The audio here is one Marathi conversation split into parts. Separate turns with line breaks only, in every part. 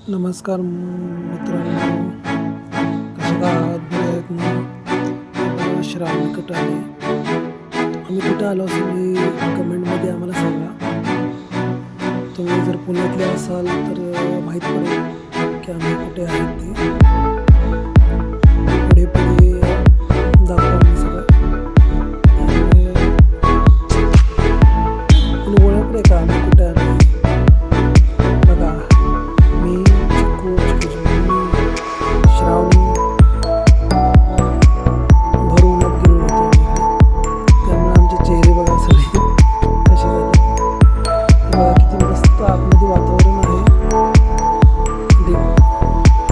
नमस्कार मित्रांनो, कशा आहात? बरे आहेत ना? श्रावण कुठं आले? आम्ही कुठं आलो असं मी कमेंटमध्ये आम्हाला सांगा. तुम्ही जर पुण्यातले असाल तर माहीत पडेल की आम्ही कुठे आहेत ते. पुढे पुढे दाखवू आम्ही सगळं. त्यामुळे तुम्ही ओळखले का आम्ही कुठे आलो? बघा, मी चिकू, श्रावणी भर उन्हात गेलो होतो आम्ही. त्यामुळे आमचे चेहरे बघा सगळे कसे झाले. बघा किती मस्त आतमध्ये वातावरण आहे.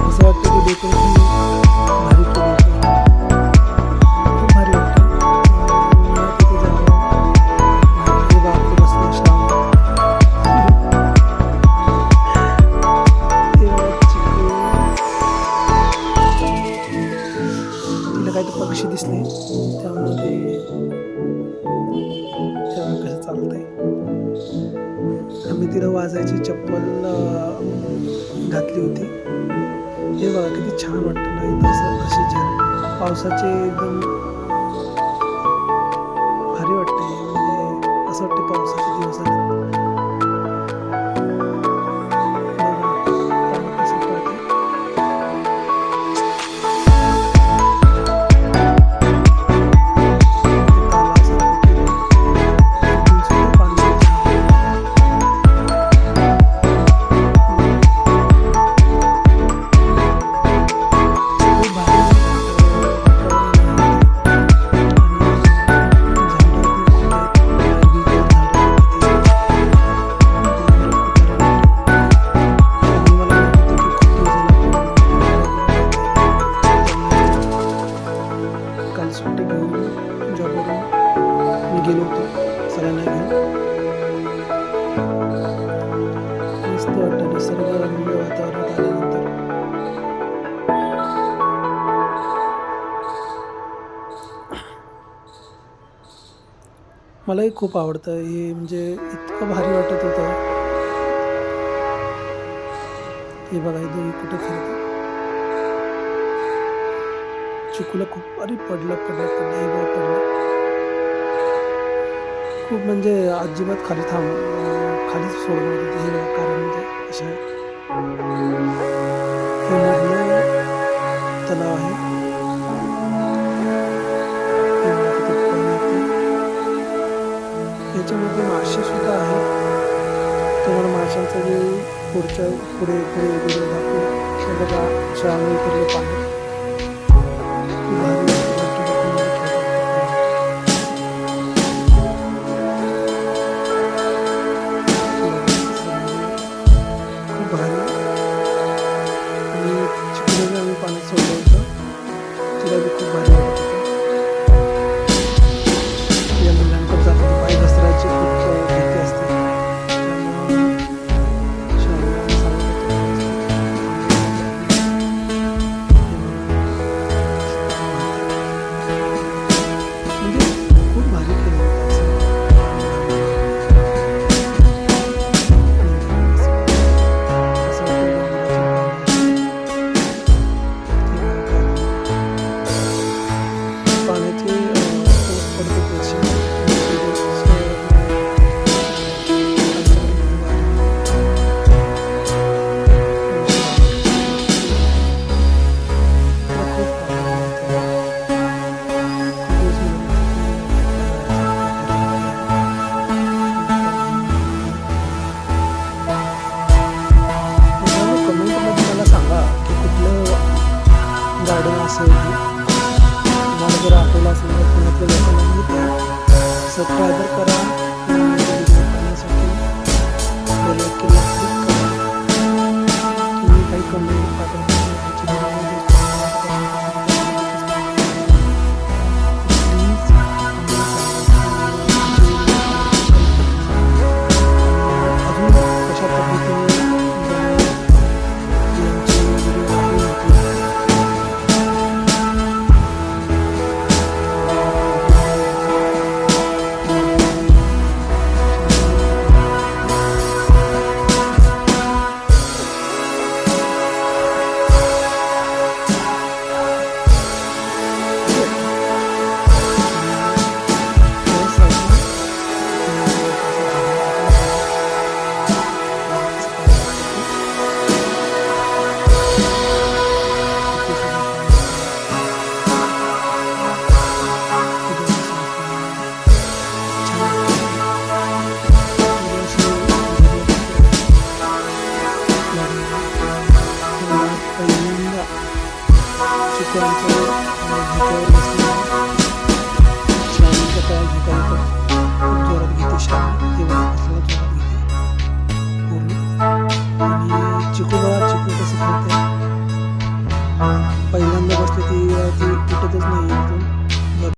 असं वाटतं की डेकोरेशन भारी केलं होतं. खूप भारी वाटतं. उन्हात तिथे जावं. हे बापरे बसले श्रावणी. तिला काही तर पक्षी दिसले त्यामध्ये तेव्हा कसं चालतंय. आम्ही तिला वाजायची चप्पल घातली होती. हे बघा किती छान वाटतं ना इथं असं अशी पावसाचे एकदम भारी वाटते. म्हणजे असं वाटतं पावसाचे दिवस आले. काल सुट्टी घेऊन जॉबवरून मी गेलो होतो सरांना घेऊन. मस्त वाटतं निसर्गरम्य वातावरणात आल्यानंतर. मलाही खूप आवडतं हे. म्हणजे इतकं भारी वाटत होतं. हे बघा हे दोघी कुठे फिरतात. चिकूला खूप भारी पडलं. हे बघा पडलं खूप. म्हणजे अजिबात खालीच सोडत होती. हे बघा कारण म्हणजे असं आहे. हे मोठं तलाव आहे. हे बघा तिथे पाणी येते. याच्यामध्ये मासे सुद्धा आहेत. तुम्हाला माशांचं जे पुढे व्हिडिओ दाखवू. हे बघा श्रावणी उतरले पाणी. खूप भारी खूप भारी. आणि चिकूला आम्ही पाण्यात सोडलं होतं. तिला बी खूप भारी वाटत होतं. या मुलांकडे जाताना पाय घसरायची खूप भीती असते. त्यामुळं शाळेला सांगत होतो म्हणजे खूप भारी केलं होतं असं. असं वाटतं पाण्याचे पाऊस पडतो त्याची कमेंटमध्ये मला सांगा की कुठलं गार्डन असेल. तुम्हाला जर आठवलं असेल तर पुण्यातल्या लोकांना सबस्क्राईबर करा.